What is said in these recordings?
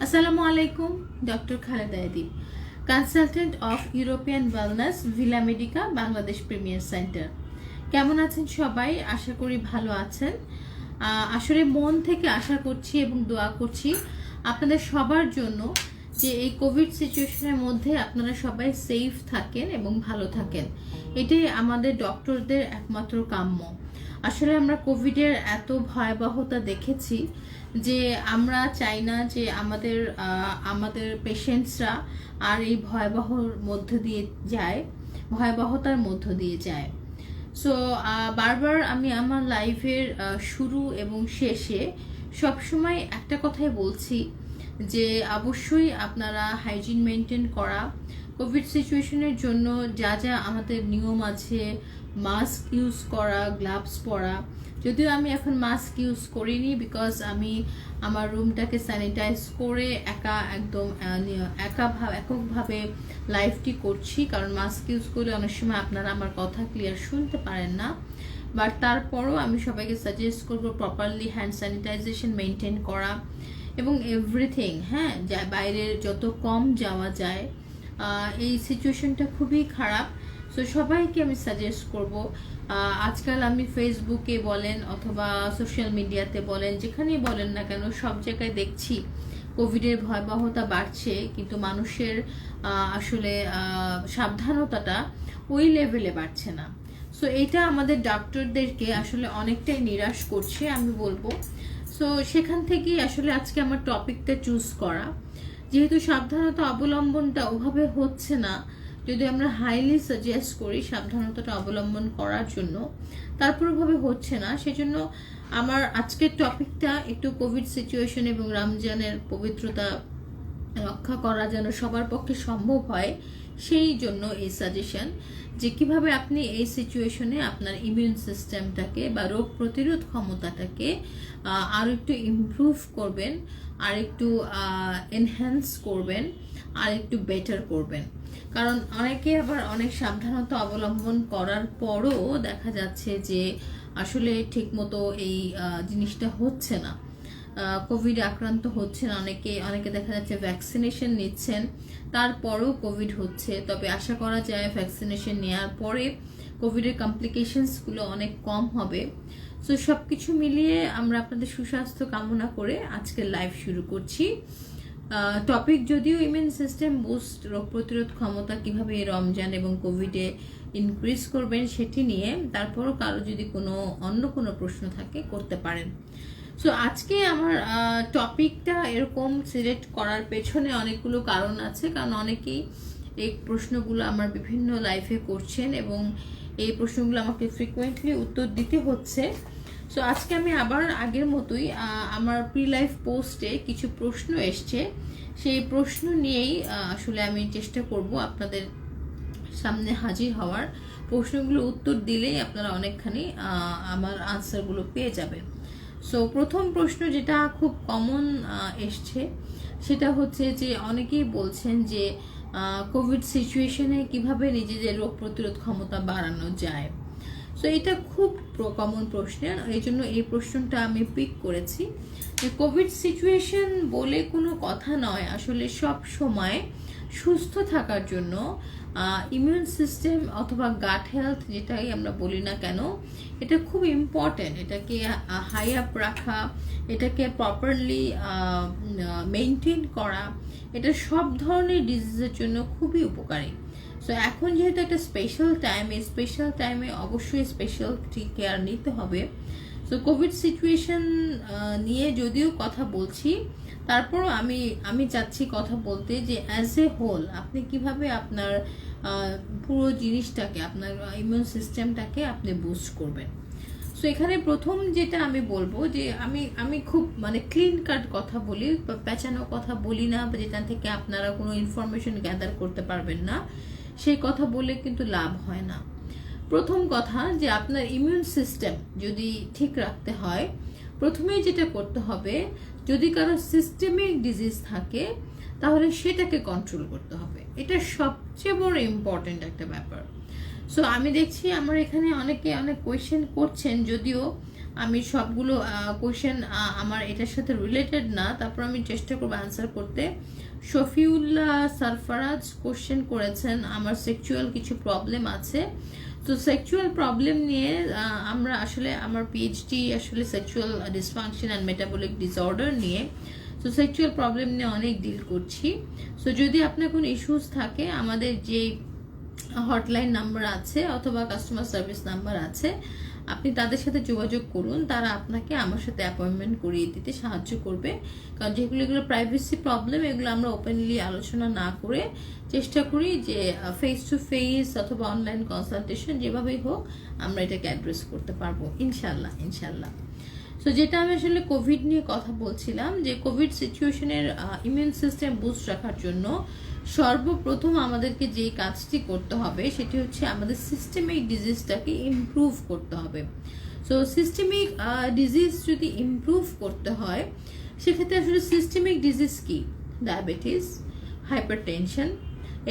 আসসালামু আলাইকুম, doctor Khaleda Edib, consultant of European wellness, villa medica, Bangladesh premier centre. কেমন আছেন সবাই? আশা করি ভালো আছেন। আসলে মন থেকে আশা করছি এবং দোয়া করছি আপনাদের সবার জন্য যে এই কোভিড সিচুয়েশনের মধ্যে আপনারা সবাই সেফ থাকেন এবং ভালো থাকেন। এটাই আমাদের ডক্টরদের একমাত্র কাম্য। আসলে আমরা কোভিডের এত ভয়াবহতা দেখেছি যে আমরা চাই না যে আমাদের পেশেন্টসরা আর এই ভয়াবহতার মধ্য দিয়ে যায়। সো বারবার আমি আমার লাইফের শুরু এবং শেষে সবসময় একটা কথাই বলছি যে অবশ্যই আপনারা হাইজিন মেনটেন করা, কোভিড সিচুয়েশনের জন্য যা যা আমাদের নিয়ম আছে, মাস্ক ইউজ করা, গ্লাভস পরা। যদিও আমি এখন মাস্ক ইউজ করিনি, বিকজ আমি আমার রুমটাকে স্যানিটাইজ করে এককভাবে লাইফটি করছি, কারণ মাস্ক ইউজ করলে অনেক সময় আপনারা আমার কথা ক্লিয়ার শুনতে পারেন না। বাট তারপরও আমি সবাইকে সাজেস্ট করবো প্রপারলি হ্যান্ড স্যানিটাইজেশন মেনটেন করা এবং এভরিথিং, হ্যাঁ, বাইরে যত কম যাওয়া যায়। এই সিচুয়েশনটা খুবই খারাপ। সো সবাইকে আমি সাজেস্ট করব, আজকাল আমি ফেসবুকে বলেন অথবা সোশ্যাল মিডিয়াতে বলেন, যেখানেই বলেন না কেন, সব জায়গায় দেখছি কোভিডের ভয়াবহতা বাড়ছে, কিন্তু মানুষের আসলে সাবধানতাটা ওই লেভেলে বাড়ছে না। সো এটা আমাদের ডক্টরদেরকে আসলে অনেকটাই নিরাশ করছে আমি বলবো। সো সেখান থেকেই আসলে আজকে আমার টপিকটা চুজ করা, যেহেতু সাবধানতা অবলম্বনটা ওভাবে হচ্ছে না। যদি আমরা হাইলি সাজেস্ট করি সাবধানতাটা অবলম্বন করার জন্য, তারপর ওভাবে হচ্ছে না। সেজন্য আমার আজকের টপিকটা একটু কোভিড সিচুয়েশন এবং রমজানের পবিত্রতা রক্ষা করা যেন সবার পক্ষে সম্ভব হয়, সেই জন্য এই সাজেশন যে কিভাবে আপনি এই সিচুয়েশনে আপনার ইমিউন সিস্টেমটাকে বা রোগ প্রতিরোধ ক্ষমতাটাকে আর একটু ইমপ্রুভ করবেন, আর একটু এনহ্যান্স করবেন, আর একটু বেটার করবেন। কারণ অনেকে আবার অনেক সাবধানতা অবলম্বন করার পরও দেখা যাচ্ছে যে আসলে ঠিকমতো এই জিনিসটা হচ্ছে না, কোভিড আক্রান্ত হচ্ছেন অনেকে দেখা যাচ্ছে ভ্যাকসিনেশন নিচ্ছেন, তারপরেও কোভিড হচ্ছে। তবে আশা করা যায় ভ্যাকসিনেশন নেওয়ার পরে কোভিডের কমপ্লিকেশনসগুলো অনেক কম হবে। সো সব কিছু মিলিয়ে আমরা আপনাদের সুস্বাস্থ্য কামনা করে আজকের লাইভ শুরু করছি। টপিক যদিও ইমিউন সিস্টেম বুস্ট, রোগ প্রতিরোধ ক্ষমতা কিভাবে রমজান এবং কোভিডে ইনক্রিজ করবেন সেটি নিয়ে। তারপরও কারো যদি অন্য কোনো প্রশ্ন থাকে করতে পারেন। সো আজকে আমার টপিকটা এরকম সিলেক্ট করার পেছনে অনেকগুলো কারণ আছে, কারণ অনেকেই এই প্রশ্নগুলো আমার বিভিন্ন লাইফে করছেন এবং এই প্রশ্নগুলো আমাকে ফ্রিকোয়েন্টলি উত্তর দিতে হচ্ছে। সো আজকে আমি আবার আগের মতোই আমার প্রি লাইফ পোস্টে কিছু প্রশ্ন এসছে, সেই প্রশ্ন নিয়েই আসলে আমি চেষ্টা করব আপনাদের সামনে হাজির হওয়ার। প্রশ্নগুলো উত্তর দিলেই আপনারা অনেকখানি আমার আনসারগুলো পেয়ে যাবেন। সো প্রথম প্রশ্ন যেটা খুব কমন এসছে সেটা হচ্ছে যে অনেকেই বলছেন যে কোভিড সিচুয়েশনে কিভাবে নিজেদের রোগ প্রতিরোধ ক্ষমতা বাড়ানো যায়। সো এটা খুব কমন প্রশ্ন, এই জন্য এই প্রশ্নটা আমি পিক করেছি। যে কোভিড সিচুয়েশন বলে কোনো কথা নয়, আসলে সব সময় সুস্থ থাকার জন্য ইমিউন সিস্টেম অথবা গাট হেলথ যেটাই আমরা বলি না কেন, এটা খুব ইম্পর্টেন্ট। এটাকে হাই আপ রাখা, এটাকে প্রপারলি মেনটেন করা, এটা সব ধরনের ডিজিজের জন্য খুবই উপকারী। সো এখন যেহেতু একটা স্পেশাল টাইম, এই স্পেশাল টাইমে অবশ্যই স্পেশাল কেয়ার নিতে হবে। সো কোভিড সিচুয়েশন নিয়ে যদিও কথা বলছি, তারপরও আমি চাচ্ছি কথা বলতে যে অ্যাজ এ হোল আপনি কিভাবে আপনার পুরো জিনিসটাকে, আপনার ইমিউন সিস্টেমটাকে আপনি বুস্ট করবেন। সো এখানে প্রথম যেটা আমি বলবো যে আমি খুব ক্লিন কাট কথা বলি, পেঁচানো কথা বলি না, যেটা থেকে আপনারা কোনো ইনফরমেশন গ্যাদার করতে পারবেন না, সেই কথা বলে কিন্তু লাভ হয় না। প্রথম কথা যে আপনার ইমিউন সিস্টেম যদি ঠিক রাখতে হয়, প্রথমেই যেটা করতে হবে, যদি কারো সিস্টেমিক ডিজিজ থাকে তাহলে সেটাকে কন্ট্রোল করতে হবে। এটা সবচেয়ে বড় ইম্পর্টেন্ট একটা ব্যাপার। সো আমি দেখছি আমার এখানে অনেকে অনেক কোয়েশ্চেন করছেন, যদিও আমি সবগুলো কোয়েশ্চেন আমার এটার সাথে রিলেটেড না, তারপর আমি চেষ্টা করবো অ্যান্সার করতে। শফিউল্লাহ সারফারাজ কোয়েশ্চেন করেছেন আমার সেক্সুয়াল কিছু প্রবলেম আছে। তো সেক্সুয়াল প্রবলেম নিয়ে আমরা আসলে আমার পিএইচডি আসলে sexual dysfunction and metabolic disorder নিয়ে। সো সেক্সুয়াল প্রবলেম নিয়ে অনেক ডিল করছি। সো যদি আপনার কোনো ইস্যুস থাকে, আমাদের যে হটলাইন নাম্বার আছে অথবা কাস্টমার সার্ভিস নাম্বার আছে, আপনি তাদের সাথে যোগাযোগ করুন, তারা আপনাকে আমার সাথে অ্যাপয়েন্টমেন্ট করিয়ে দিতে সাহায্য করবে। কারণ যেগুলো এগুলো প্রাইভেসি প্রবলেম, এগুলো আমরা ওপেনলি আলোচনা না করে চেষ্টা করি যে ফেস টু ফেস অথবা অনলাইন কনসালটেশন যেভাবেই হোক আমরা এটাকে অ্যাড্রেস করতে পারবো ইনশাল্লাহ ইনশাল্লাহ। সো যেটা আমি আসলে কোভিড নিয়ে কথা বলছিলাম, যে কোভিড সিচুয়েশনের ইমিউন সিস্টেম বুস্ট রাখার জন্য সর্বপ্রথম আমাদেরকে যে কাজটি করতে হবে সেটি হচ্ছে আমাদের সিস্টেমিক ডিজিজটাকে ইমপ্রুভ করতে হবে। সো সিস্টেমিক ডিজিজ যদি ইমপ্রুভ করতে হয়, সেক্ষেত্রে আসলে সিস্টেমিক ডিজিজ কি? Diabetes, hypertension,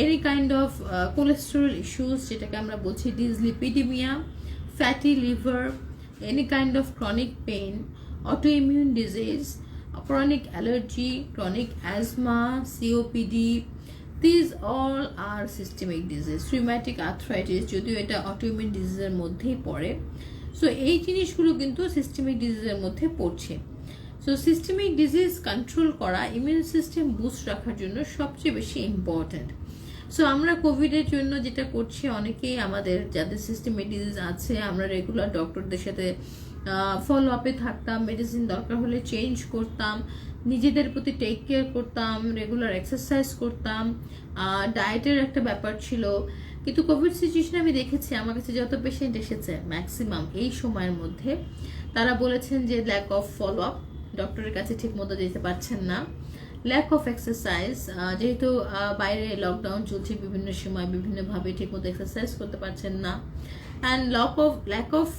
any kind of cholesterol issues যেটাকে আমরা বলছি dyslipidaemia, fatty liver, any kind of chronic pain, autoimmune disease, chronic allergy, chronic asthma, COPD, these all are systemic disease. Rheumatic arthritis যদিও এটা autoimmune diseaseর মধ্যেই পড়ে। So এই জিনিসগুলো কিন্তু সিস্টেমিক ডিজিজের মধ্যে পড়ছে। সো সিস্টেমিক ডিজিজ কন্ট্রোল করা ইমিউন সিস্টেম বুস্ট রাখার জন্য সবচেয়ে বেশি ইম্পর্ট্যান্ট। সো আমরা কোভিডের জন্য যেটা করছি, অনেকেই আমাদের যাদের সিস্টেমিক ডিজিজ আছে, আমরা রেগুলার ডক্টরদের সাথে ফলো আপে থাকতাম, মেডিসিন দরকার হলে চেঞ্জ করতাম, নিজেদের প্রতি টেক কেয়ার করতাম, রেগুলার এক্সারসাইজ করতাম, ডায়েটের একটা ব্যাপার ছিল। কিন্তু কোভিড সিচুয়েশনে আমি দেখেছি আমার কাছে যত পেশেন্ট এসেছে ম্যাক্সিমাম এই সময়ের মধ্যে তারা বলেছেন যে ল্যাক অফ ফলো আপ, ডক্টরের কাছে ঠিক মতো যেতে পারছেন না, ল্যাক অফ এক্সারসাইজ, যেহেতু বাইরে লকডাউন চলছে বিভিন্ন সময় বিভিন্নভাবে ঠিকমতো এক্সারসাইজ করতে পারছেন না, and lack of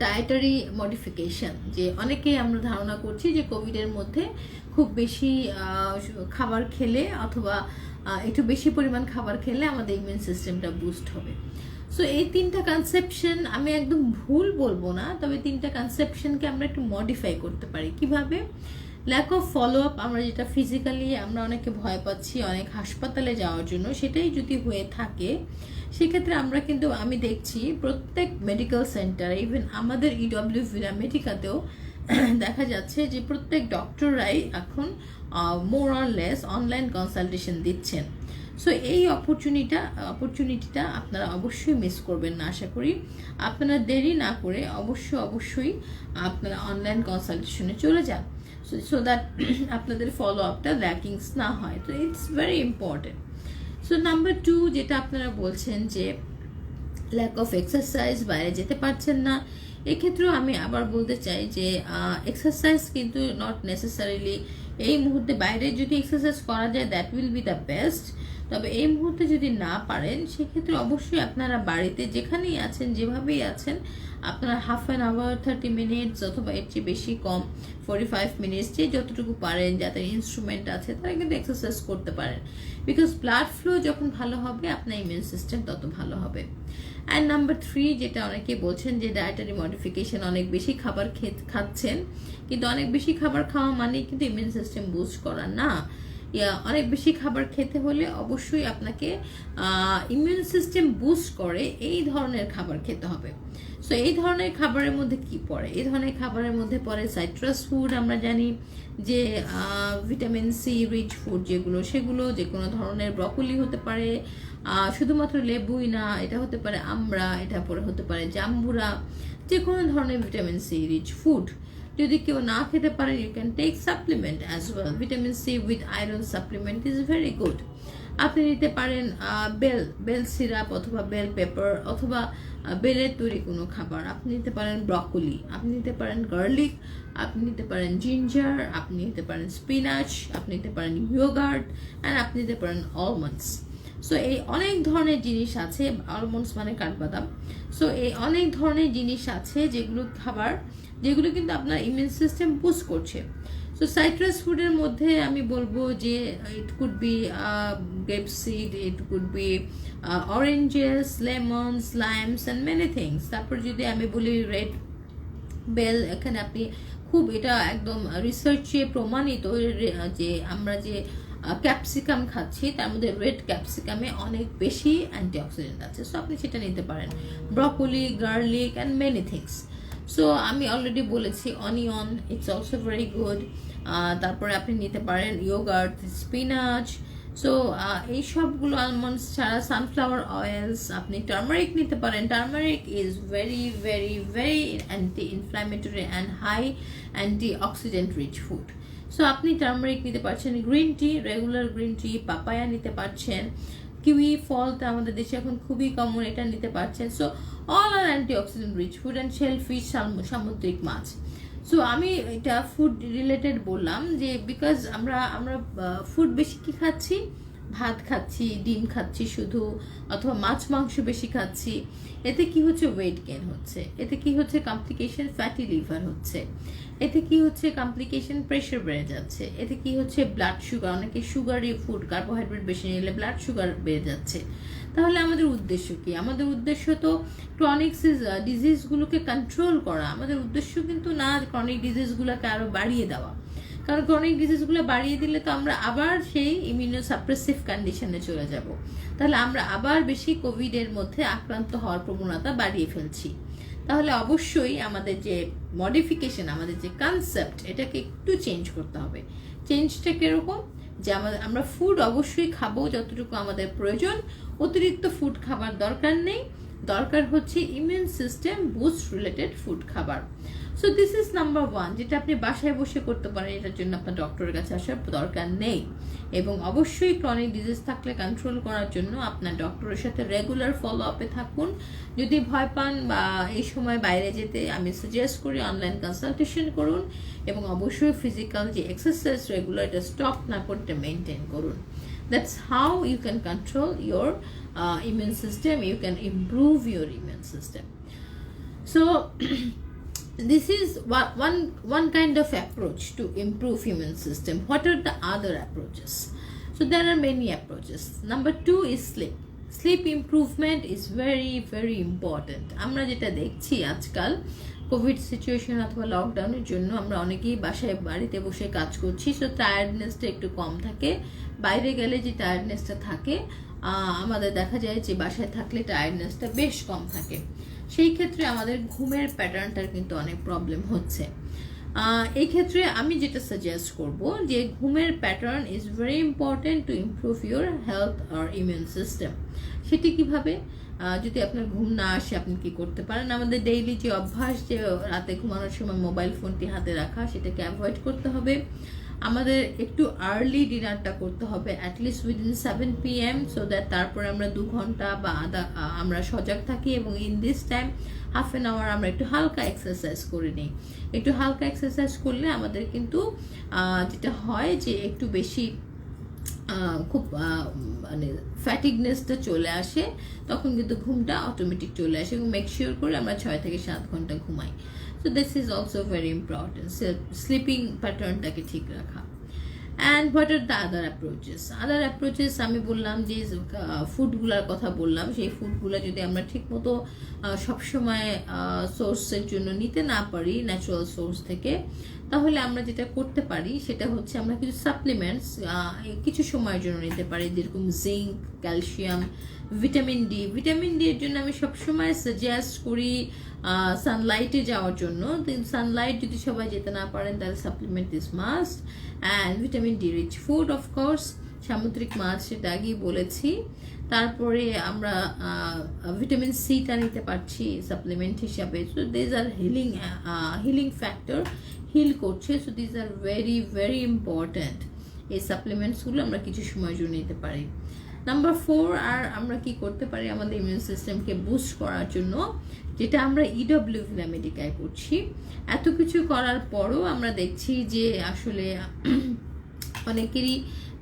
dietary modification, যে অনেকেই আমরা ধারণা করছি যে কোভিডের মধ্যে খুব বেশি খাবার খেলে অথবা একটু বেশি পরিমাণ খাবার খেলে আমাদের ইমিউন সিস্টেমটা বুস্ট হবে। সো এই তিনটা কনসেপশন আমি একদম ভুল বলবো না, তবে তিনটা কনসেপশনকে আমরা একটু মডিফাই করতে পারি। কিভাবে? ল্যাক অফ ফলো আপ, আমরা যেটা ফিজিক্যালি আমরা অনেকে ভয় পাচ্ছি অনেক হাসপাতালে যাওয়ার জন্য, সেটাই যদি হয়ে থাকে সেক্ষেত্রে আমরা কিন্তু আমি দেখছি প্রত্যেক মেডিকেল সেন্টার, ইভেন আমাদের ইডব্লিউ ভিরামেডিকাতেও দেখা যাচ্ছে যে প্রত্যেক ডক্টররাই এখন মোর অর লেস অনলাইন কনসালটেশন দিচ্ছেন। সো এই অপরচুনিটিটা আপনারা অবশ্যই মিস করবেন না। আশা করি আপনারা দেরি না করে অবশ্যই আপনারা অনলাইন কনসালটেশনে চলে যান, সো দ্যাট আপনাদের ফলো আপটা ল্যাকিংস না হয়। তো it's very important. So number 2, যেটা আপনারা বলছেন যে ল্যাক অফ এক্সারসাইজ, বাইরে যেতে পারছেন না, এক্ষেত্রেও আমি আবার বলতে চাই যে এক্সারসাইজ কিন্তু নট নেসেসারিলি এই মুহূর্তে বাইরে যদি এক্সারসাইজ করা যায় that will be the best. তবে এই মুহূর্তে যদি না পারেন সেক্ষেত্রে অবশ্যই আপনারা বাড়িতে যেখানেই আছেন যেভাবেই আছেন আপনারা হাফ অ্যান আওয়ার 30 মিনিটস অথবা এর চেয়ে বেশি কম 45 মিনিটস যে যতটুকু পারেন, যাদের ইনস্ট্রুমেন্ট আছে তারা কিন্তু এক্সারসাইজ করতে পারেন। বিকজ ব্লাড ফ্লো যখন ভালো হবে আপনার ইমিউন সিস্টেম তত ভালো হবে। অ্যান্ড নাম্বার 3, যেটা অনেকে বলছেন যে ডায়েটারি মডিফিকেশন, অনেক বেশি খাবার খাচ্ছেন, কিন্তু অনেক বেশি খাবার খাওয়া মানে কিন্তু ইমিউন সিস্টেম বুস্ট করা না। অনেক বেশি খাবার খেতে হলে অবশ্যই আপনাকে ইমিউন সিস্টেম বুস্ট করে এই ধরনের খাবার খেতে হবে। সো এই ধরনের খাবারের মধ্যে কি পড়ে? এই ধরনের খাবারের মধ্যে পড়ে সাইট্রাস ফুড, আমরা জানি যে ভিটামিন সি রিচ ফুড যেগুলো, সেগুলো যে কোনো ধরনের ব্রকলি হতে পারে, শুধুমাত্র লেবুই না, এটা হতে পারে আমড়া, এটা পরে হতে পারে জাম্বুরা, যে কোনো ধরনের ভিটামিন সি রিচ ফুড। যদি কেউ না খেতে পারেন you can take supplement as well. Vitamin C with iron supplement is very good. আপনি নিতে পারেন বেল সিরাপ অথবা বেল পেপার অথবা বেলের তৈরি কোনো খাবার, আপনি নিতে পারেন ব্রকলি, আপনি নিতে পারেন গার্লিক, আপনি নিতে পারেন জিঞ্জার, আপনি নিতে পারেন স্পিনাচ, আপনি নিতে পারেন ইয়োগার্ট, অ্যান্ড আপনি নিতে পারেন অলমন্ডস। সো এই অনেক ধরনের জিনিস আছে, অলমন্ডস মানে কাঠবাদাম। সো এই অনেক ধরনের জিনিস আছে যেগুলো খাবার, যেগুলো কিন্তু আপনার ইমিউন সিস্টেম বুস্ট করছে। সো সাইট্রাস ফুডের মধ্যে আমি বলবো যে it could be grape seed, it could be oranges, lemons, limes and many things. তারপর যদি আমি বলি বেল, এখানে আপনি খুব এটা একদম রিসার্চে প্রমাণিত যে আমরা যে ক্যাপসিকাম খাচ্ছি তার মধ্যে রেড ক্যাপসিকামে অনেক বেশি অ্যান্টিঅক্সিডেন্ট আছে, সো আপনি সেটা নিতে পারেন। Broccoli, garlic and many things. So আমি অলরেডি বলেছি onion, it's also very good. তারপরে আপনি নিতে পারেন ইয়োগার্ট, স্পিনাচ। সো এই সবগুলো আলমন্ডস ছাড়া সানফ্লাওয়ার অয়েলস, আপনি টার্মারিক নিতে পারেন। Turmeric is very very very anti inflammatory and high antioxidant rich food. So আপনি টার্মারিক নিতে পারছেন, green tea, regular green tea, papaya নিতে পারছেন, কিউই ফলটা আমাদের দেশে এখন খুবই কমন, এটা নিতে পারছেন। So all are antioxidant rich food and shellfish, সামুদ্রিক মাছ। সো আমি এটা ফুড রিলেটেড বললাম যে বিকজ আমরা ফুড বেশি কি খাচ্ছি, ভাত খাচ্ছি, ডিম খাচ্ছি শুধু, অথবা মাছ মাংস বেশি খাচ্ছি। এতে কি হচ্ছে, ওয়েট গেইন হচ্ছে। এতে কি হচ্ছে, কমপ্লিকেশন ফ্যাটি লিভার হচ্ছে। এতে কি হচ্ছে, কমপ্লিকেশন প্রেশার বেড়ে যাচ্ছে। এতে কি হচ্ছে, ব্লাড সুগার, অনেকে সুগারি ফুড, কার্বোহাইড্রেট বেশি নিলে ব্লাড সুগার বেড়ে যাচ্ছে। তাহলে আমাদের উদ্দেশ্য কি? আমাদের উদ্দেশ্য তো ক্রনিক ডিজিজগুলোকে কন্ট্রোল করা। আমাদের উদ্দেশ্য কিন্তু না ক্রনিক ডিজিজগুলোকে আরো বাড়িয়ে দেওয়া, কারণ ক্রনিক ডিজিজগুলো বাড়িয়ে দিলে তো আমরা আবার সেই ইমিউনোসাপ্রেসিভ কন্ডিশনে চলে যাব। তাহলে আমরা আবার বেশি কোভিডের মধ্যে আক্রান্ত হওয়ার প্রবণতা বাড়িয়ে ফেলছি। তাহলে অবশ্যই আমাদের যে মডিফিকেশন, আমাদের যে কনসেপ্ট, এটাকে একটু চেঞ্জ করতে হবে। চেঞ্জটা কিরকম? যে আমরা ফুড অবশ্যই খাবো যতটুকু আমাদের প্রয়োজন, অতিরিক্ত ফুড খাবার দরকার নেই। দরকার হচ্ছে immune system boost related food খাবার। সো দিস ইজ নাম্বার 1, যেটা আপনি বাসায় বসে করতে পারেন। এটার জন্য আপনার ডক্টরের কাছে আসার দরকার নেই। এবং অবশ্যই ক্রনিক ডিজিজ থাকলে কন্ট্রোল করার জন্য আপনার ডক্টরের সাথে রেগুলার ফলো আপে থাকুন। যদি ভয় পান বা এই সময় বাইরে যেতে, আমি সাজেস্ট করি অনলাইন কনসালটেশন করুন। এবং অবশ্যই ফিজিক্যাল যে এক্সারসাইজ রেগুলার, এটা স্টপ না করতে মেনটেন করুন। That's how you can control your immune system. You can improve your immune system. So this is one kind of approach to improve immune system. What are the other approaches? So there are many approaches. Number 2 is sleep. Sleep improvement is very very important. আমরা যেটা দেখছি আজকাল Covid situation অথবা লকডাউনের জন্য আমরা অনেকেই বাড়িতে বসে কাজ করছি, সো টায়ার্ডনেসটা একটু কম থাকে। বাইরে গেলে যে টায়ার্ডনেসটা থাকে, আমাদের দেখা যায় যে বাসায় থাকলে টায়ার্ডনেসটা বেশ কম থাকে। সেই ক্ষেত্রে আমাদের ঘুমের প্যাটার্নটার কিন্তু অনেক প্রবলেম হচ্ছে। এই ক্ষেত্রে আমি যেটা সাজেস্ট করব যে ঘুমের pattern is very important to improve your health আর ইমিউন সিস্টেম। সেটি কিভাবে? যদি আপনার ঘুম না আসে আপনি কি করতে পারেন? আমাদের ডেইলি যে অভ্যাস, যে রাতে ঘুমানোর সময় মোবাইল ফোনটি হাতে রাখা, সেটাকে অ্যাভয়েড করতে হবে। আমাদের একটু আর্লি ডিনারটা করতে হবে, at least within 7 PM, so that তারপরে আমরা 2 ঘন্টা বা আমরা সজাগ থাকি। এবং in this time half an hour আমরা একটু হালকা এক্সারসাইজ করে নিই। একটু হালকা এক্সারসাইজ করলে আমাদের কিন্তু যেটা হয় যে একটু বেশি খুব মানে ফ্যাটিগনেসটা চলে আসে, তখন কিন্তু ঘুমটা অটোমেটিক চলে আসে। এবং মেক শিওর করে আমরা 6 থেকে 7 ঘন্টা ঘুমাই। So this is also very important, sleeping প্যাটার্নটাকে ঠিক রাখা। And what are the other approaches? Other approaches আমি বললাম যে ফুডগুলোর কথা বললাম, সেই ফুডগুলো যদি আমরা ঠিকমতো সবসময় সোর্সের জন্য নিতে না পারি, ন্যাচারাল সোর্স থেকে, তাহলে আমরা যেটা করতে পারি সেটা হচ্ছে আমরা কিছু সাপ্লিমেন্টস কিছু সময়ের জন্য নিতে পারি, যেরকম zinc, calcium, vitamin D. Vitamin D এর জন্য আমি সবসময় সাজেস্ট করি সানলাইটে যাওয়ার জন্য। সানলাইট যদি সবাই যেতে না পারেন তাহলে supplement is must. And vitamin D rich food of course, সামুদ্রিক মাছ, সেটা আগেই বলেছি। তারপরে আমরা ভিটামিন সিটা নিতে পারছি সাপ্লিমেন্ট হিসাবে। So these are healing factor, heal করছে। So these are very very important. এই সাপ্লিমেন্টসগুলো আমরা কিছু সময়ের জন্য নিতে পারি। নাম্বার 4, আর আমরা কি করতে পারি আমাদের ইমিউন সিস্টেমকে বুস্ট করার জন্য, যেটা আমরা ইডব্লিউ ভিলামেডিকায় করছি। এত কিছু করার পরও আমরা দেখছি যে আসলে অনেকেরই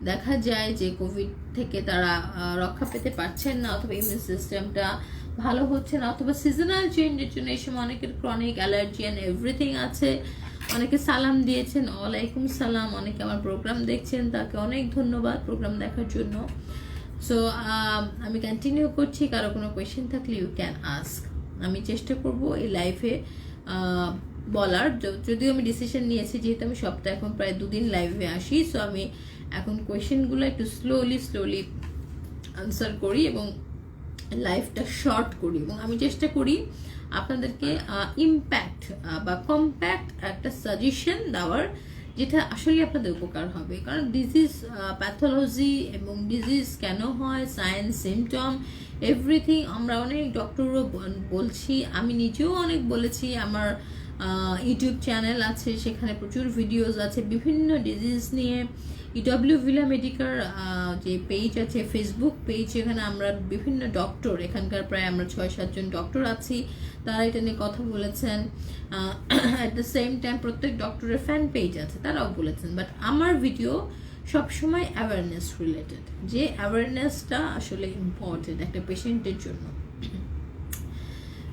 দেখা যায় যে কোভিড থেকে তারা রক্ষা পেতে পারছেন না, অথবা ইমিউন সিস্টেমটা ভালো হচ্ছে না, অথবা সিজনাল চেঞ্জের জন্য এই সময় অনেকের ক্রনিক অ্যালার্জি অ্যান্ড এভরিথিং আছে। অনেকে সালাম দিয়েছেন, ওয়ালাইকুম সালাম। অনেকে আমার প্রোগ্রাম দেখছেন, তাকে অনেক ধন্যবাদ প্রোগ্রাম দেখার জন্য। সো আমি কন্টিনিউ করছি, কারো কোনো কোয়েশ্চেন থাকলে ইউ ক্যান আস্ক। আমি চেষ্টা করব এই লাইফে বলার, যদিও আমি ডিসিশন নিয়েছি, যেহেতু আমি সপ্তাহে এখন প্রায় 2 দিন লাইভে আসি, সো আমি এখন কোয়েশ্চেনগুলো একটু স্লোলি আনসার করি এবং লাইফটা শর্ট করি, এবং আমি চেষ্টা করি আপনাদেরকে ইম্প্যাক্ট বা কম্প্যাক্ট একটা সাজেশন দেওয়ার, যেটা আসলে আপনাদের উপকার হবে। কারণ ডিজিজ প্যাথোলজি এবং ডিজিজ কেন হয়, সায়েন্স, সিমটম, এভরিথিং আমরা অনেক ডক্টরও বলছি, আমি নিজেও অনেক বলেছি। আমার ইউটিউব চ্যানেল আছে, সেখানে প্রচুর ভিডিওস আছে বিভিন্ন ডিজিজ নিয়ে। ইডব্লিউ ভিলা মেডিকার যে পেজ আছে, ফেসবুক পেজ, এখানে আমরা বিভিন্ন ডক্টর, এখানকার প্রায় আমরা 6-7 জন ডক্টর আছি, তারা এটা নিয়ে কথা বলেছেন। অ্যাট দ্য সেম টাইম প্রত্যেক ডক্টরের ফ্যান পেজ আছে, তারাও বলেছেন। বাট আমার ভিডিও সবসময় অ্যাওয়ারনেস রিলেটেড, যে অ্যাওয়ারনেসটা আসলে ইম্পর্টেন্ট একটা পেশেন্টের জন্য।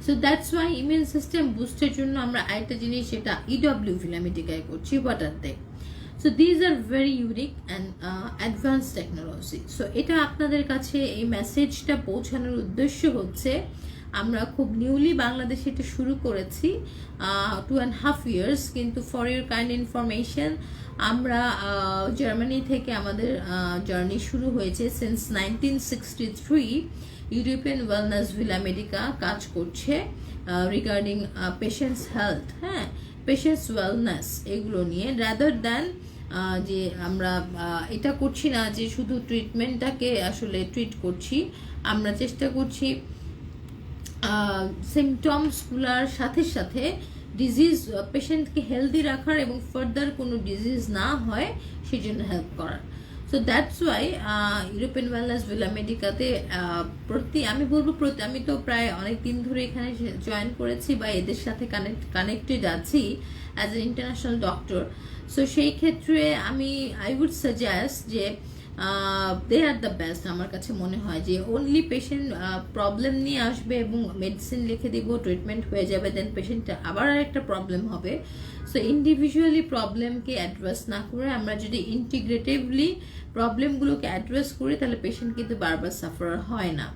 So that's why immune system বুস্টের জন্য আমরা আরেকটা জিনিস, সেটা ইডব্লিউ ভিলা মেডিকায় করছি, what are they. So these are very unique and advance technology. So এটা আপনাদের কাছে এই মেসেজটা পৌঁছানোর উদ্দেশ্য হচ্ছে, আমরা খুব নিউলি বাংলাদেশে এটা শুরু করেছি 2.5 years, কিন্তু ফর ইউর কাইন্ড ইনফরমেশন আমরা জার্মানি থেকে আমাদের জার্নি শুরু হয়েছে। Since 1963 European wellness villa Medica কাজ করছে রিগার্ডিং পেশেন্টস হেলথ, হ্যাঁ, পেশেন্টস ওয়েলনেস, এগুলো নিয়ে, রাদার দ্যান যে আমরা এটা করছি না যে শুধু ট্রিটমেন্টটাকে আসলে ট্রিট করছি, আমরা চেষ্টা করছি সিমটমসগুলোর সাথে সাথে ডিজিজ পেশেন্টকে হেলদি রাখার এবং ফার্দার কোনো ডিজিজ না হয় সেই জন্য হেল্প করার। So that's why European wellness villa মেডিকাতে আমি তো প্রায় অনেক দিন ধরে এখানে জয়েন করেছি বা এদের সাথে কানেক্টেড আছি as a international doctor. So সেই ক্ষেত্রে আই উড সাজেস্ট যে দে আর দ্য বেস্ট। আমার কাছে মনে হয় যে অনলি পেশেন্ট প্রবলেম নিয়ে আসবে এবং মেডিসিন লিখে দিব, ট্রিটমেন্ট হয়ে যাবে, দেন পেশেন্টটা আবার আরেকটা প্রবলেম হবে। সো ইন্ডিভিজুয়ালি প্রবলেমকে অ্যাড্রেস না করে আমরা যদি ইন্টিগ্রেটিভলি প্রবলেমগুলোকে অ্যাড্রেস করি, তাহলে পেশেন্ট কিন্তু বারবার সাফার হয় না।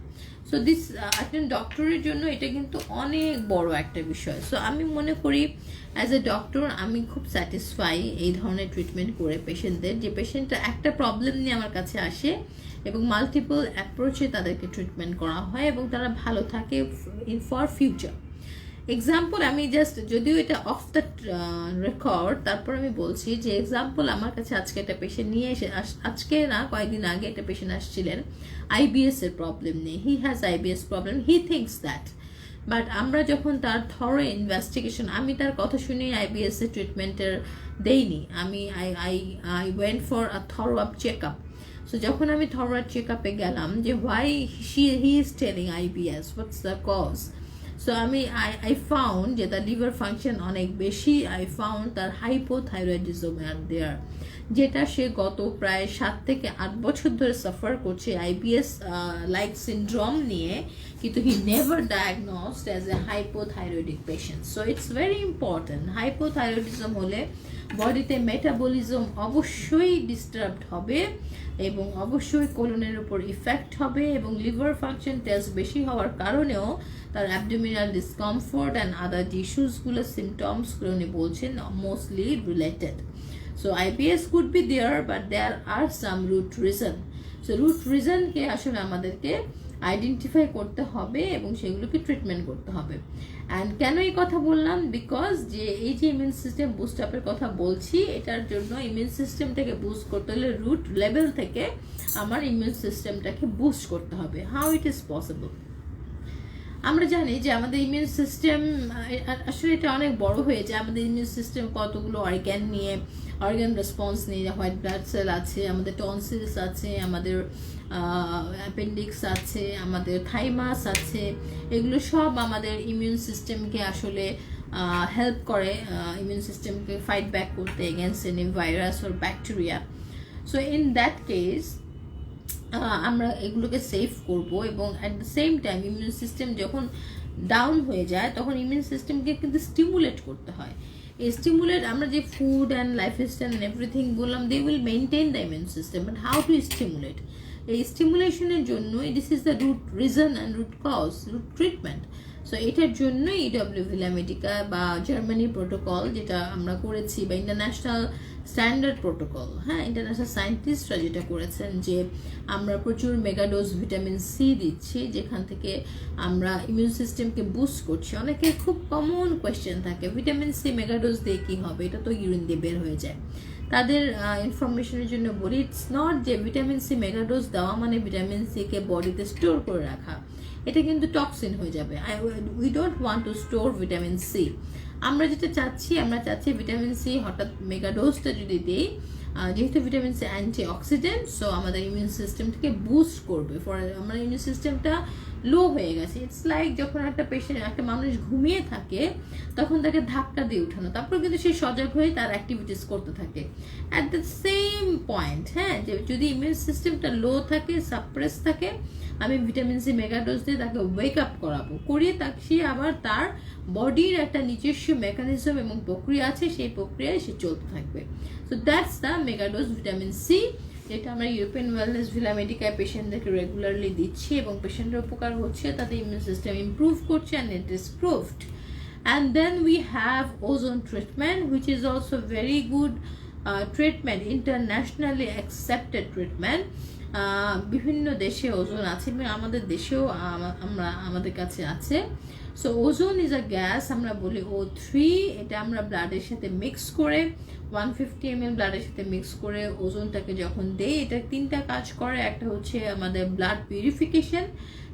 সো দিস একজন ডক্টরের জন্য এটা কিন্তু অনেক বড় একটা বিষয়। সো আমি মনে করি অ্যাজ এ ডক্টর আমি খুব স্যাটিসফাই এই ধরনের ট্রিটমেন্ট করে পেশেন্টদের, যে পেশেন্টটা একটা প্রবলেম নিয়ে আমার কাছে আসে এবং মাল্টিপল অ্যাপ্রোচে তাদেরকে ট্রিটমেন্ট করা হয় এবং তারা ভালো থাকে ফর ফিউচার। এক্সাম্পল আমি জাস্ট, যদিও এটা অফ দ্য রেকর্ড, তারপর আমি বলছি যে এক্সাম্পল আমার কাছে আজকে একটা পেশেন্ট নিয়ে এসে, আজকে না কয়েকদিন আগে একটা পেশেন্ট আসছিলেন আইবিএস এর প্রবলেম নিয়ে। He has IBS problem, he thinks that, but আমরা যখন তার থরো ইনভেস্টিগেশন, আমি তার কথা শুনে আইবিএস এর ট্রিটমেন্টের দেইনি, আমি I went for a thorough up check up. So যখন আমি থরো আপ চেক আপে গেলাম যে why he is telling IBS, what's the cause. So I found যে তার লিভার ফাংশন অনেক বেশি, আই ফাউন্ড তার হাইপোথাইরয়েডিজম আর দেয়ার, যেটা সে গত প্রায় 7 থেকে 8 বছর ধরে সাফার করছে আইবিএস লাইক সিন্ড্রোম নিয়ে, কিন্তু he never diagnosed as a hypothyroidic patient. So it's very important. Hypothyroidism হলে বডিতে মেটাবলিজম অবশ্যই ডিস্টার্বড হবে এবং অবশ্যই কোলনের উপর ইফেক্ট হবে, এবং লিভার ফাংশন টেস্ট বেশি হওয়ার কারণেও তার অ্যাবডোমিনাল ডিসকমফোর্ট অ্যান্ড আদার ইস্যুসগুলো, সিমটমসগুলো উনি বলছেন mostly related. So IBS could be there, but there are some root reason. So root reason কে আসলে আমাদেরকে আইডেন্টিফাই করতে হবে এবং সেগুলোকে ট্রিটমেন্ট করতে হবে। অ্যান্ড কেন এই কথা বললাম, বিকজ যে এই যে ইমিউন সিস্টেম বুস্ট আপের কথা বলছি, এটার জন্য ইমিউন সিস্টেমটাকে বুস্ট করতে হলে রুট লেভেল থেকে আমার ইমিউন সিস্টেমটাকে বুস্ট করতে হবে। How it is possible? আমরা জানি যে আমাদের ইমিউন সিস্টেম আসলে এটা অনেক বড় হয়ে যায়। আমাদের ইমিউন সিস্টেম কতগুলো অর্গ্যান নিয়ে, অর্গ্যান রেসপন্স নিয়ে, হোয়াইট ব্লাড সেল আছে, আমাদের টনসিলস আছে, আমাদের অ্যাপেন্ডিক্স আছে, আমাদের থাইমাস আছে, এগুলো সব আমাদের ইমিউন সিস্টেমকে আসলে হেল্প করে, ইমিউন সিস্টেমকে ফাইট ব্যাক করতে against any virus or bacteria. So in that case আমরা এগুলোকে সেভ করব, এবং at the same time immune system যখন ডাউন হয়ে যায় তখন ইমিউন সিস্টেমকে কিন্তু স্টিমুলেট করতে হয়। এই স্টিমুলেট, আমরা যে food and lifestyle and everything বললাম, they will maintain the immune system, but how to stimulate? এই স্টিমুলেশনের জন্য this is the root reason and root cause, root treatment. So এটার জন্য ইডব্লিউ ভিলামেডিকা বা জার্মানি প্রোটোকল যেটা আমরা করেছি বা ইন্টারন্যাশনাল স্ট্যান্ডার্ড প্রোটোকল, হ্যাঁ, ইন্টারন্যাশনাল সায়েন্টিস্টরা যেটা করেছেন যে আমরা প্রচুর মেগাডোজ ভিটামিন সি দিচ্ছি, যেখান থেকে আমরা ইমিউন সিস্টেমকে বুস্ট করছি। অনেকের খুব কমন কোয়েশ্চেন থাকে, ভিটামিন সি মেগাডোজ দিয়ে কী হবে, এটা তো ইউরিন দিয়ে বের হয়ে যায়। তাদের ইনফরমেশনের জন্য বলি, ইটস নট যে ভিটামিন সি মেগাডোজ দেওয়া মানে ভিটামিন সিকে বডিতে স্টোর করে রাখা, এটা কিন্তু টক্সিন হয়ে যাবে। We don't want to store vitamin C. আমরা যেটা চাচ্ছি, আমরা চাচ্ছি ভিটামিন সি হঠাৎ মেগাডোজটা যদি দিই, যেহেতু vitamin C antioxidant, so আমাদের ইমিউন সিস্টেমটাকে বুস্ট করবে। ফর আমার ইমিউন সিস্টেমটা লো হয়ে গেছে, ইটস লাইক যখন একটা মানুষ ঘুমিয়ে থাকে তখন তাকে ধাক্কা দিয়ে উঠানো, তারপর কিন্তু সে সজাগ হয়ে তার অ্যাক্টিভিটিস করতে থাকে। অ্যাট দ্য সেম পয়েন্ট, হ্যাঁ, যে যদি ইমিউন সিস্টেমটা লো থাকে, সাপ্রেস থাকে, আমি ভিটামিন সি মেগাডোজ দিয়ে তাকে ওয়েক আপ করিয়ে তাকে সে আবার তার বডির একটা নিজস্ব মেকানিজম এবং প্রক্রিয়া আছে, সেই প্রক্রিয়ায় সে চলতে থাকবে। So that's the megadose vitamin C, যেটা আমরা ইউরোপিয়ান ওয়েলনেস ভিলামেডিকায় পেশেন্টদেরকে রেগুলারলি দিচ্ছি এবং পেশেন্টের উপকার হচ্ছে, তাদের ইমিউন সিস্টেম ইমপ্রুভ করছে, and it is proved. And then we have ozone treatment, which is also very good treatment, internationally accepted treatment. বিভিন্ন দেশে ওজোন আছে এবং আমাদের দেশেও আমাদের কাছে আছে। So ozone is a gas, আমরা বলি O3, এটা আমরা ব্লাডের সাথে মিক্স করে 150 ml ব্লাডের সাথে মিক্স করে ওজোনটাকে যখন দেই, এটা 3টা কাজ করে। একটা হচ্ছে আমাদের ব্লাড পিউরিফিকেশন,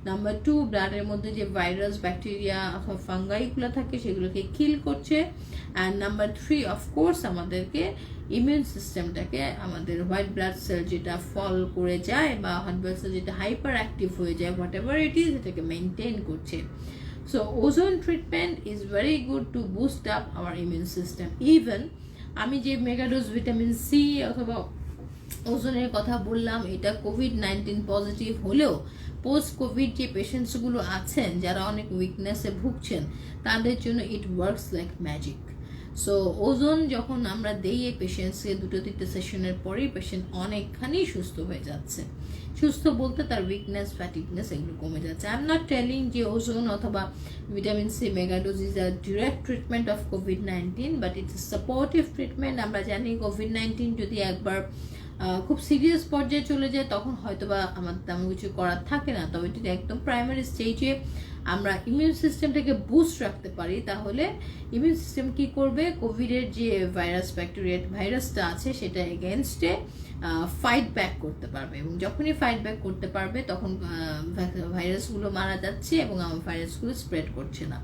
নাম্বার 2 ব্লাডের মধ্যে যে ভাইরাস, ব্যাকটেরিয়া অথবা ফাঙ্গাইগুলো থাকে সেগুলোকে কিল করছে, অ্যান্ড নাম্বার 3 অফকোর্স আমাদেরকে ইমিউন সিস্টেমটাকে, আমাদের হোয়াইট ব্লাড সেল যেটা ফল করে যায় বা হোয়াইট ব্লাড সেল যেটা হাইপার অ্যাক্টিভ হয়ে যায়, হোয়াট এভার ইট ইজ, এটাকে মেনটেন করছে। So ozone treatment is very good to boost up our immune system. Even আমি যে মেগাডোজ ভিটামিন সি অথবা ওজনের কথা বললাম, এটা COVID-19 পজিটিভ হলেও পোস্ট কোভিড যে পেশেন্টসগুলো আছেন যারা অনেক উইকনেসে ভুগছেন, তাদের জন্য it works like magic. So ozone যখন আমরা দেই এই পেশেন্টসকে 2-3 সেশনের পরেই পেশেন্ট অনেকখানি সুস্থ হয়ে যাচ্ছে। সুস্থ বলতে তার উইকনেস, ফ্যাটিকনেস এগুলো কমে যাচ্ছে। আই এম নট টেলিং যে ওজোন অথবা vitamin C megadose is a direct treatment of COVID-19, but it's a supportive treatment. আমরা জানি COVID-19 যদি একবার খুব সিরিয়াস পর্যায়ে চলে যায় তখন হয়তো বা আমাদের তেমন কিছু করার থাকে না, তবে যদি একদম প্রাইমারি স্টেজে আমরা ইমিউন সিস্টেমটাকে বুস্ট রাখতে পারি, তাহলে ইমিউন সিস্টেম কি করবে, কোভিডের যে ভাইরাস, ব্যাকটেরিয়া ভাইরাসটা আছে সেটা এগেনস্টে ফাইট ব্যাক করতে পারবে, এবং যখনই ফাইট ব্যাক করতে পারবে তখন ভাইরাসগুলো মারা যাচ্ছে এবং ভাইরাসগুলো স্প্রেড করছে না।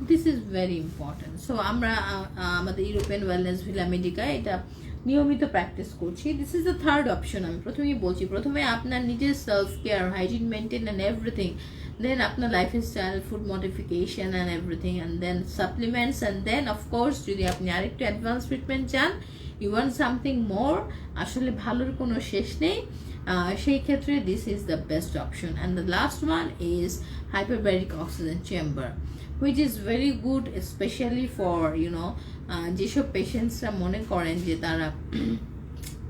This is very important. So আমরা আমাদের ইউরোপিয়ান ওয়েলনেস ভিলামেডিকা এটা নিয়মিত প্র্যাকটিস করছি। This is the third option. আমি প্রথমেই বলছি, প্রথমে আপনার নিজের self care, hygiene maintain and everything, then আপনার lifestyle, food modification and everything, and then supplements, and then of course যদি আপনি আরেকটু অ্যাডভান্স ট্রিটমেন্ট চান, ইউ ওয়ান্ট সামথিং মোর, আসলে ভালোর কোনো শেষ নেই, সেই ক্ষেত্রে this is the best option. And the last one is hyperbaric oxygen chamber, which is very good especially for যেসব পেশেন্টসরা মনে করেন যে তারা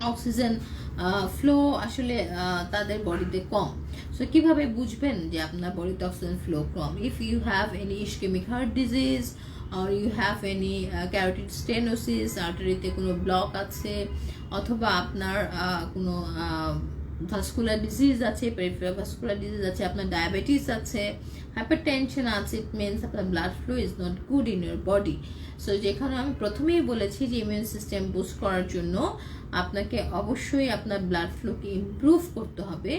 অক্সিজেন ফ্লো আসলে তাদের বডিতে কম। সো কিভাবে বুঝবেন যে আপনার বডিতে অক্সিজেন ফ্লো কম? If you have any ischemic heart disease or you have any carotid stenosis, আর্টারিতে কোনো ব্লক আছে, অথবা আপনার কোনো ভাস্কুলার ডিজিজ আছে, পেরিফেরাল ভাস্কুলার ডিজিজ আছে, আপনার ডায়াবেটিস আছে, হাইপারটেনশন আছে, ইট মিনস আপনার blood flow is not good in your body. So যেখানে আমি প্রথমেই বলেছি যে ইমিউন সিস্টেম বুস্ট করার জন্য আপনাকে অবশ্যই আপনার ব্লাড ফ্লোকে ইমপ্রুভ করতে হবে,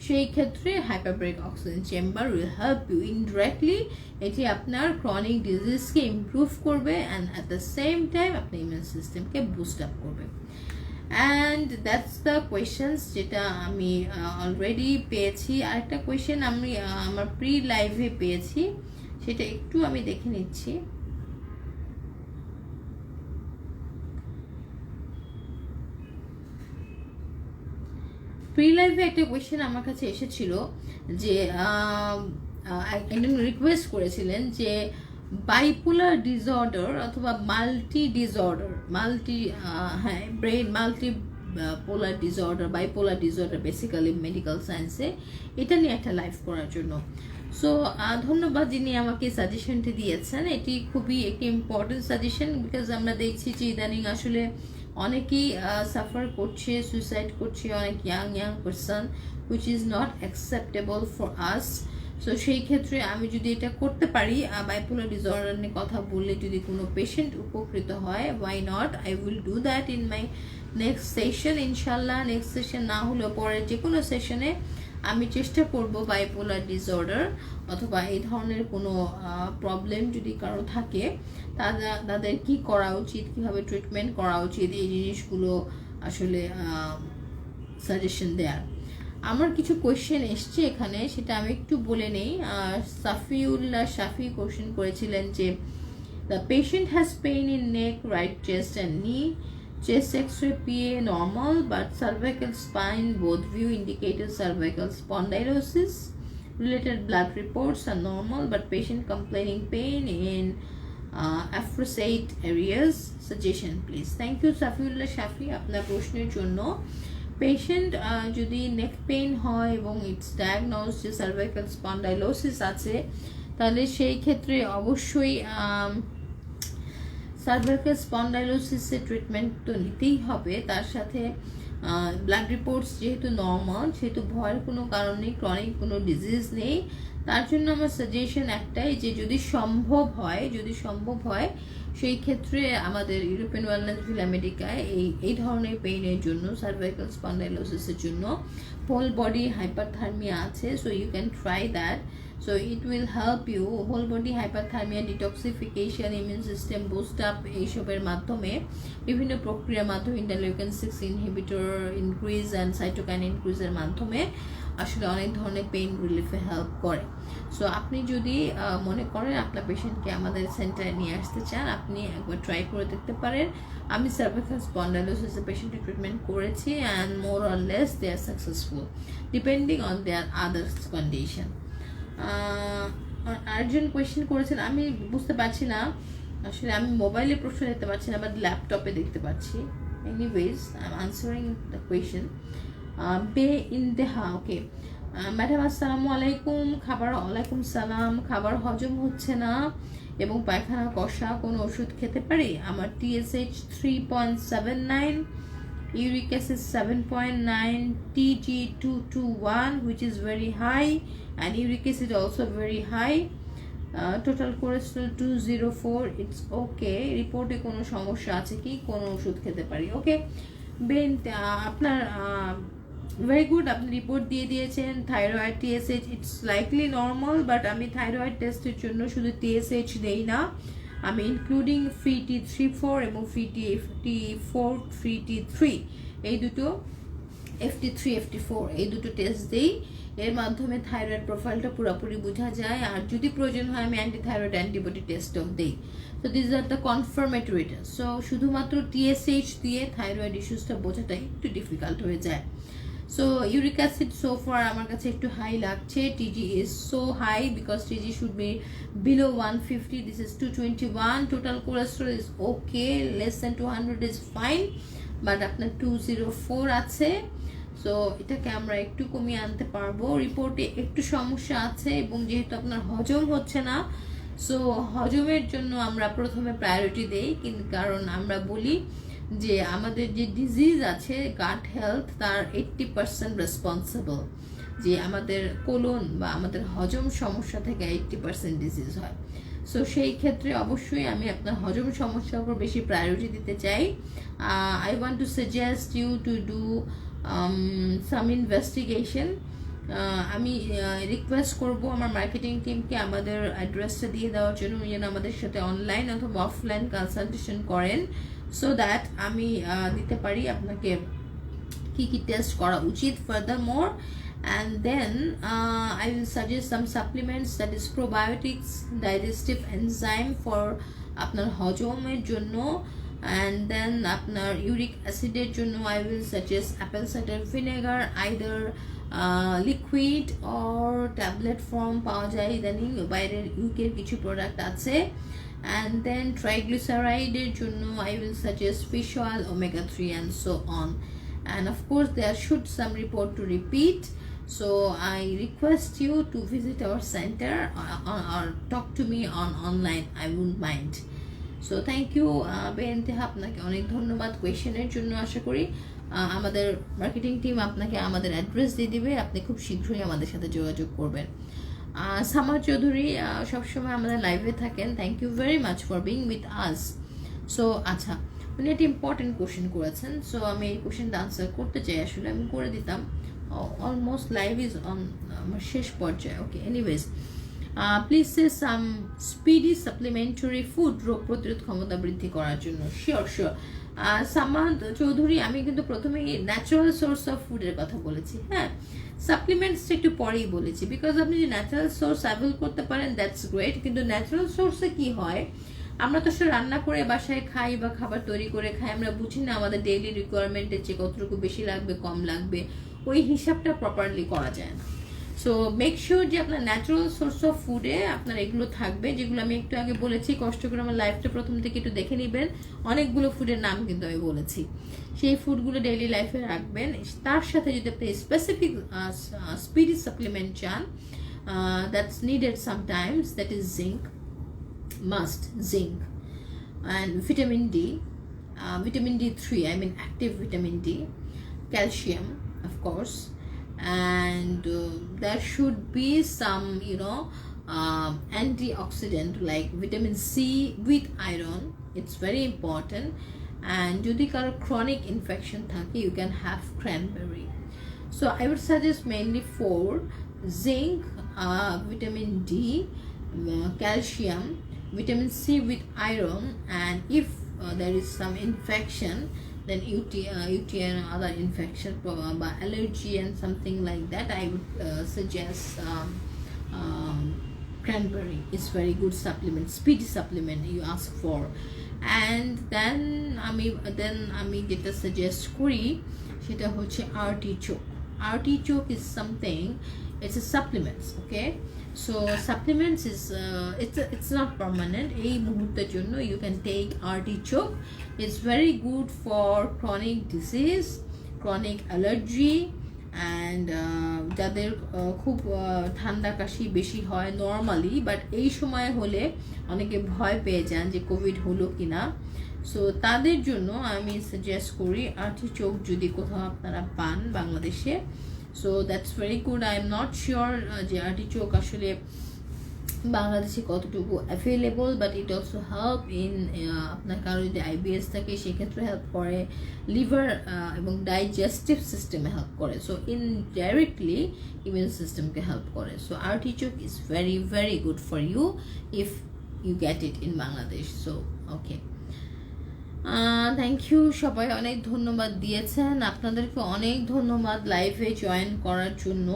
সেই ক্ষেত্রে hyperbaric oxygen chamber will help you indirectly. এটি আপনার ক্রনিক ডিজিজকে ইমপ্রুভ করবে and at the same time আপনার ইমিউন সিস্টেমকে বুস্ট আপ করবে। অ্যান্ড দ্যাটস দ্য কোয়েশ্চেন্স যেটা আমি অলরেডি পেয়েছি। আরেকটা কোয়েশ্চেন আমি আমার প্রি লাইভে পেয়েছি, সেটা একটু আমি দেখে নিচ্ছি। প্রি লাইভে একটা কোয়েশ্চেন আমার কাছে এসেছিল যে একজন রিকোয়েস্ট করেছিলেন যে বাইপোলার ডিসঅর্ডার অথবা brain polar disorder, bipolar disorder basically medical সায়েন্সে, এটা নিয়ে একটা লাইভ করার জন্য। সো ধন্যবাদ যিনি আমাকে সাজেশনটি দিয়েছেন। এটি খুবই একটি ইম্পর্টেন্ট সাজেশন, বিকজ আমরা দেখছি যে ইদানিং আসলে অনেকেই সাফার করছে, সুইসাইড করছে, অনেক young person, which is not acceptable for us. So সেই ক্ষেত্রে আমি যদি এটা করতে পারি, বাইপোলার ডিসঅর্ডার নিয়ে কথা বললে যদি কোনো পেশেন্ট উপকৃত হয়, why not, I will do that in my next session ইনশাল্লাহ। নেক্সট সেশন না হলেও পরের যে কোনো সেশনে আমি চেষ্টা করব বাইপোলার ডিসঅর্ডার অথবা এই ধরনের কোনো প্রবলেম যদি কারো থাকে তাদের কি করা উচিত, কিভাবে ট্রিটমেন্ট করা উচিত, এই জিনিসগুলো আসলে সাজেশন দেয়ার। আমার কিছু কোয়েশ্চেন এসছে এখানে, সেটা আমি একটু বলে নেই। সাফিউল্লাহ শাফি কোয়েশ্চেন করেছিলেন যে the patient has pain in neck, right chest and নি, chest x-ray PA normal, but cervical spine both view indicated cervical spondylosis. Related blood reports are normal, but patient complaining pain in aphrosate areas. Suggestion please. Thank you Safiullah Shafi আপনার প্রশ্নের জন্য। Patient যদি নেক pain হয় এবং it's diagnosed যে cervical spondylosis আছে, তাহলে সেই ক্ষেত্রে অবশ্যই সার্ভাইকাল স্পন্ডাইলোসিসের ট্রিটমেন্ট তো নিতেই হবে। তার সাথে ব্লাড রিপোর্টস যেহেতু নর্মাল, সেহেতু ভয়ের কোনো কারণ নেই, ক্রনিক কোনো ডিজিজ নেই। তার জন্য আমার সাজেশন একটাই যে যদি সম্ভব হয় সেই ক্ষেত্রে আমাদের ইউরোপিয়ান ওয়েলনেস ভিলা মেডিকায় এই ধরনের পেইনের জন্য, সার্ভাইকাল স্পন্ডাইলোসিসের জন্য হোল বডি হাইপারথার্মিয়া আছে, so you can try that. So it will help you whole body hyperthermia, detoxification, immune system boost up এইসবের মাধ্যমে, বিভিন্ন প্রক্রিয়ার মাধ্যমে, interleukin 6 inhibitor increase and cytokine ইনক্রিজের মাধ্যমে আসলে অনেক ধরনের পেইন রিলিফে হেল্প করে। সো আপনি যদি মনে করেন আপনার পেশেন্টকে আমাদের সেন্টারে নিয়ে আসতে চান, আপনি একবার ট্রাই করে দেখতে পারেন। আমি সার্ভাইকাল স্পন্ডাইলোসিসের পেশেন্টের ট্রিটমেন্ট করেছি and more or less they are successful depending on their others condition. আরেকজন কোয়েশ্চেন করেছেন, আমি বুঝতে পারছি না আসলে, আমি মোবাইলে প্রশ্ন দেখতে পাচ্ছি না, বাট ল্যাপটপে দেখতে পাচ্ছি। Anyways I am answering the question. বে ইন্তেহা, ওকে ম্যাডাম আসসালামু আলাইকুম। ওয়ালাইকুম সালাম। খাবার হজম হচ্ছে না এবং পায়খানা কষা, কোনো ওষুধ খেতে পারি? আমার TSH 3.79, uric acid 7.9, TG 221 which is very high, and uric acid also very high, total cholesterol 204, it's okay. রিপোর্টে কোনো সমস্যা আছে কি, কোনো ওষুধ খেতে পারি? ওকে বেন, আপনার ভেরি গুড, আপনি রিপোর্ট দিয়ে দিয়েছেন। Thyroid TSH it's likely normal, but আমি থাইরয়েড টেস্টের জন্য শুধু TSH দেই না, আমি ইনক্লুডিং ফ্রি T34 এবং ফ্রি T4, ফ্রি T3, এই দুটো FT3 FT4 এই দুটো টেস্ট দিই। এর মাধ্যমে থাইরয়েড প্রোফাইলটা পুরোপুরি বোঝা যায়, আর যদি প্রয়োজন হয় আমি অ্যান্টিথাইরয়েড অ্যান্টিবডি টেস্টও দিই। তো this are the confirmatory test. So শুধুমাত্র TSH দিয়ে থাইরয়েড ইস্যুসটা বোঝাটা একটু ডিফিকাল্ট হয়ে যায়। So uric acid so far আমার কাছে একটু হাই লাগছে। TG is so high because TG should be below 150, this is 221। Total cholesterol is okay, less than 200 is fine, but আপনার 204 আছে। সো এটাকে আমরা একটু কমিয়ে আনতে পারবো। রিপোর্টে একটু সমস্যা আছে, এবং যেহেতু আপনার হজম হচ্ছে না, সো হজমের জন্য আমরা প্রথমে প্রায়োরিটি দেই, কিন্তু কারণ আমরা বলি যে আমাদের যে ডিজিজ আছে গাট হেলথ, তার 80% রেসপন্সিবল, যে আমাদের কোলন বা আমাদের হজম সমস্যা থেকে 80% ডিজিজ হয়। সো সেই ক্ষেত্রে অবশ্যই আমি আপনার হজম সমস্যার উপর বেশি প্রায়োরিটি দিতে চাই। I want to suggest you to do some investigation. আমি রিকোয়েস্ট করব আমার মার্কেটিং টিমকে আমাদের অ্যাড্রেসটা দিয়ে দেওয়ার জন্য, যেন আমাদের সাথে অনলাইন অথবা অফলাইন কনসালটেশন করেন, সো দ্যাট আমি দিতে পারি আপনাকে কি কি টেস্ট করা উচিত further more. And then I will suggest some supplements, that is probiotics, digestive enzyme for আপনার হজমের জন্য, and then আপনার ইউরিক অ্যাসিডের জন্য I will suggest apple cider vinegar, either liquid or tablet form পাওয়া যায় ইদানিং, বাইরের ইউকের কিছু প্রোডাক্ট আছে। And then triglyceride জন্য I will suggest fish oil, omega 3 and so on. And of course there should some report to repeat. So I request you to visit our center or talk to me on online. I won't mind. So thank you বেনতেহা, আপনাকে অনেক ধন্যবাদ কোয়েশ্চেনের জন্য। আশা করি আমাদের marketing team আপনাকে আমাদের address দিয়ে দিবে, আপনি খুব শীঘ্রই আমাদের সাথে যোগাযোগ করবেন। সামার চৌধুরী সবসময় আমাদের লাইভে থাকেন, thank you very much for being with us. So আচ্ছা, উনি একটা ইম্পর্টেন্ট কোয়েশ্চেন করেছেন, সো আমি এই কোয়েশ্চেনটা আনসার করতে চাই। আসলে আমি করে দিতাম, অলমোস্ট লাইভ ইজ অন আমার শেষ পর্যায়ে। Okay, anyways, please say some speedy supplementary food রোগ প্রতিরোধ ক্ষমতা বৃদ্ধি করার জন্য। শিওর শিওর সামাদ চৌধুরী, আমি কিন্তু প্রথমেই ন্যাচারাল সোর্স অফ ফুডের কথা বলেছি। হ্যাঁ, সাপ্লিমেন্টসটা একটু পরেই বলেছি, বিকজ আপনি যদি ন্যাচারাল সোর্স অ্যাভেল করতে পারেন দ্যাটস গ্রেট। কিন্তু ন্যাচারাল সোর্সে কি হয়, আমরা তো সে রান্না করে বাসায় খাই বা খাবার তৈরি করে খাই, আমরা বুঝি না আমাদের ডেইলি রিকোয়ারমেন্টের চেয়ে কতটুকু বেশি লাগবে কম লাগবে, ওই হিসাবটা প্রপারলি করা যায় না। সো মেক শিওর যে আপনার ন্যাচারাল সোর্স অফ ফুডে আপনার এগুলো থাকবে, যেগুলো আমি একটু আগে বলেছি। কষ্ট করে আমার লাইফটা প্রথম থেকে একটু দেখে নেবেন, অনেকগুলো ফুডের নাম কিন্তু আমি বলেছি। সেই ফুডগুলো ডেইলি লাইফে রাখবেন। তার সাথে যদি আপনি স্পেসিফিক স্পিডি সাপ্লিমেন্ট চান, that's needed sometimes, that is zinc, must zinc, and vitamin D, vitamin D3, I mean active vitamin D, calcium, of course, and there should be some, antioxidant like vitamin C with iron. It's very important. And যদি কারো chronic infection থাকে, you can have cranberry. So I would suggest mainly 4: zinc, vitamin D, calcium, vitamin C with iron, and if there is some infection, then UTI and other infection, allergy and something like that, I would suggest cranberry is very good supplement, speedy supplement you ask for. And then আমি যেটা suggest করি সেটা হচ্ছে artichoke. Artichoke is something, it's a supplements, okay? So supplements is it's not permanent. এই মুহূর্তের জন্য you can take artichoke. It's very good for chronic disease, chronic allergy, and যাদের খুব ঠান্ডা কাশি বেশি হয় নর্মালি, বাট এই সময় হলে অনেকে ভয় পেয়ে যান যে কোভিড হলো কিনা, সো তাদের জন্য আমি সাজেস্ট করি আর্টিচোক যদি কোথাও আপনারা পান বাংলাদেশে। So that's very good. I am not sure যে আর্টিচোক আসলে বাংলাদেশে কতটুকু available, but it also help in, আপনার কারো যদি আইবিএস থাকে সেক্ষেত্রে হেল্প করে, লিভার এবং ডাইজেস্টিভ সিস্টেমে হেল্প করে, সো ইনডাইরেক্টলি ইমিউন সিস্টেমকে হেল্প করে। So artichoke is very very good for you if you get it in Bangladesh. So okay, thank you. সবাই অনেক ধন্যবাদ দিয়েছেন, আপনাদেরকে অনেক ধন্যবাদ লাইভে জয়েন করার জন্য।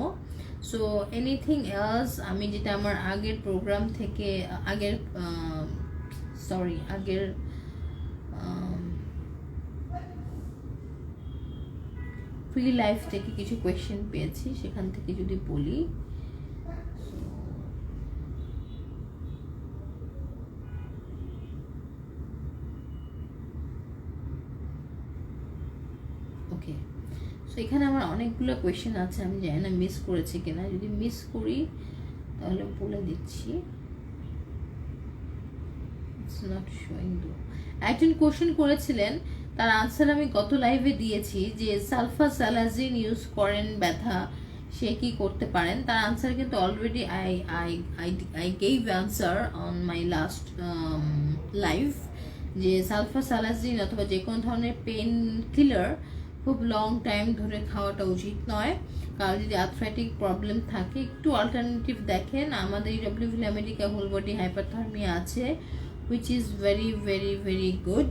সো এনিথিং এলস, আমি যেটা আমার আগের প্রোগ্রাম থেকে আগের প্রি লাইভ থেকে কিছু কোয়েশ্চেন পেয়েছি, সেখান থেকে যদি বলি, ওকে। সো এখানে আমার অনেকগুলো কোয়েশ্চেন আছে, আমি জানি না মিস করেছি কিনা, যদি মিস করি তাহলে বলে দিচ্ছি। ইটস নট শোয়িং দো। একজন কোয়েশ্চেন করেছিলেন, তার আনসার আমি গত লাইভে দিয়েছি, যে সালফাসালাজিন ইউজ করেন ব্যথা, সে কি করতে পারেন। তার আনসার কিন্তু already I gave answer on my last live, যে সালফাসালাজিন অথবা যে কোনো ধরনের পেন কিলার খুব লং টাইম ধরে খাওয়াটা উচিত নয়। কারণ যদি আর্থ্রাইটিক প্রবলেম থাকে, একটু অল্টারনেটিভ দেখেন। আমাদের ইউডব্লিউ ভিলামেডিকা হোল বডি হাইপারথার্মিয়া আছে, which is very very very good,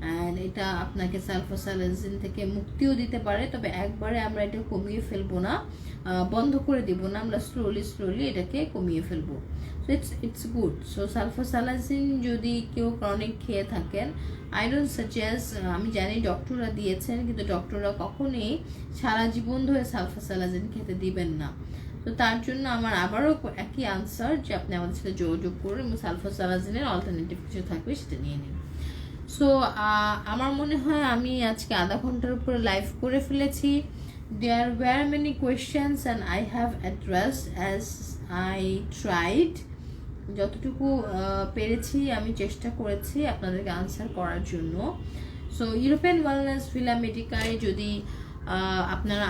and এটা আপনাকে সালফাসালাজিন থেকে মুক্তিও দিতে পারে। তবে একবারে আমরা এটা কমিয়ে ফেলবো না, বন্ধ করে দিব না, আমরা স্লোলি এটাকে কমিয়ে ফেলবো। So it's good. So sulfasalazine যদি কেউ ক্রনিক খেয়ে থাকেন, আই ডোন্ট সাজেস্ট, আমি জানি ডক্টররা দিয়েছেন, কিন্তু ডক্টররা কখনোই সারা জীবন ধরে সালফাসালাজিন খেতে দিবেন না। তো তার জন্য আমার আবারও একই আনসার, যে আপনি আমাদের সাথে যোগাযোগ করুন এবং সালফাসালাজিনের অল্টারনেটিভ কিছু থাকবে সেটা নিয়ে নিন। সো আমার মনে হয় আমি আজকে আধা ঘন্টার উপরে লাইভ করে ফেলেছি। There were many questions and I have addressed as I tried. যতটুকু পেরেছি আমি চেষ্টা করেছি আপনাদেরকে আনসার করার জন্য। সো ইউরোপিয়ান ওয়েলনেস ভিলা মেডিকায় যদি আপনারা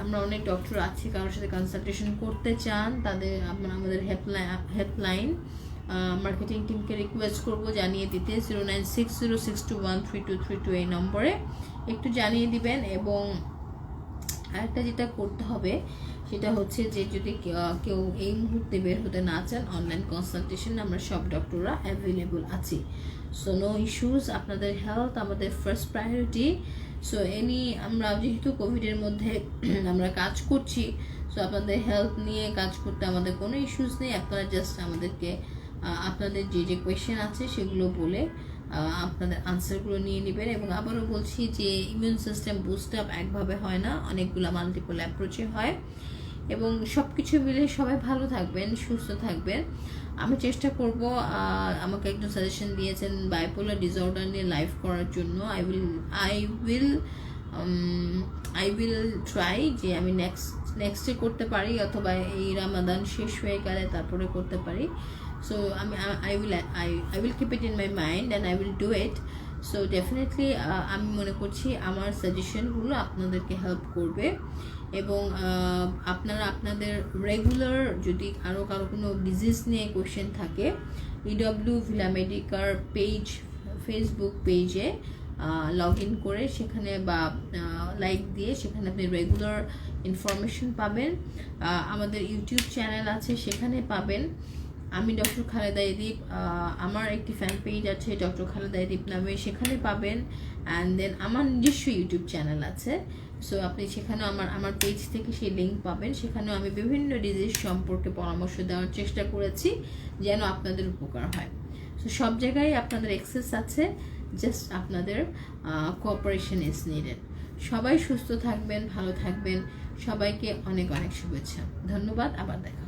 আমরা অনেক ডক্টর আছি, কারোর সাথে কনসালটেশন করতে চান, তাদের আমাদের হেল্পলাইন মার্কেটিং টিমকে রিকোয়েস্ট করব জানিয়ে দিতে 096062132322 এই নম্বরে একটু জানিয়ে দিবেন। এবং আরেকটা যেটা করতে হবে সেটা হচ্ছে যে যদি কেউ এই মুহূর্তে বের হতে না চান, অনলাইন কনসালটেশন আমরা সব ডক্টররা অ্যাভেলেবল আছি। সো নো ইস্যুস, আপনাদের হেলথ আমাদের ফার্স্ট প্রায়োরিটি। সো আমরা যেহেতু কোভিডের মধ্যে আমরা কাজ করছি, সো আপনাদের হেলথ নিয়ে কাজ করতে আমাদের কোনো ইস্যুস নেই। আপনারা জাস্ট আমাদেরকে আপনাদের যে কোয়েশ্চেন আছে সেগুলো বলে আপনাদের আনসারগুলো নিয়ে নেবেন। এবং আবারও বলছি যে ইমিউন সিস্টেম বুস্ট আপ একভাবে হয় না, অনেকগুলো মাল্টিপল অ্যাপ্রোচে হয়। এবং সব কিছু মিলে সবাই ভালো থাকবেন, সুস্থ থাকবেন। আমি চেষ্টা করব, আমাকে একজন সাজেশন দিয়েছেন বাইপোলার ডিসঅর্ডার নিয়ে লাইভ করার জন্য। আই উইল ট্রাই যে আমি নেক্সটে করতে পারি, অথবা এই রামাদান শেষ হয়ে গেলে তারপরে করতে পারি। So I will keep it in my mind and I will do it. So definitely আমি মনে করছি আমার সাজেশনগুলো আপনাদেরকে হেল্প করবে। এবং আপনারা আপনাদের রেগুলার যদি কারো কোনো ডিজিজ নিয়ে কোয়েশ্চেন থাকে, EW villa Medicare page Facebook পেজে লগ ইন করে সেখানে বা লাইক দিয়ে সেখানে আপনি রেগুলার ইনফরমেশন পাবেন। আমাদের ইউটিউব চ্যানেল আছে, সেখানে পাবেন। আমি ডক্টর খালেদা এদিব, আমার একটি ফ্যান পেজ আছে ডক্টর খালেদা এদিব নামে, সেখানে পাবেন। অ্যান্ড দেন আমার নিজস্ব ইউটিউব চ্যানেল আছে, সো আপনি সেখানেও আমার পেজ থেকে সেই লিঙ্ক পাবেন। সেখানেও আমি বিভিন্ন ডিজিজ সম্পর্কে পরামর্শ দেওয়ার চেষ্টা করেছি যেন আপনাদের উপকার হয়। সো সব জায়গায় আপনাদের অ্যাক্সেস আছে, জাস্ট আপনাদের কোঅপারেশন ইজ নিডেড। সবাই সুস্থ থাকবেন, ভালো থাকবেন। সবাইকে অনেক অনেক শুভেচ্ছা, ধন্যবাদ। আবার দেখা।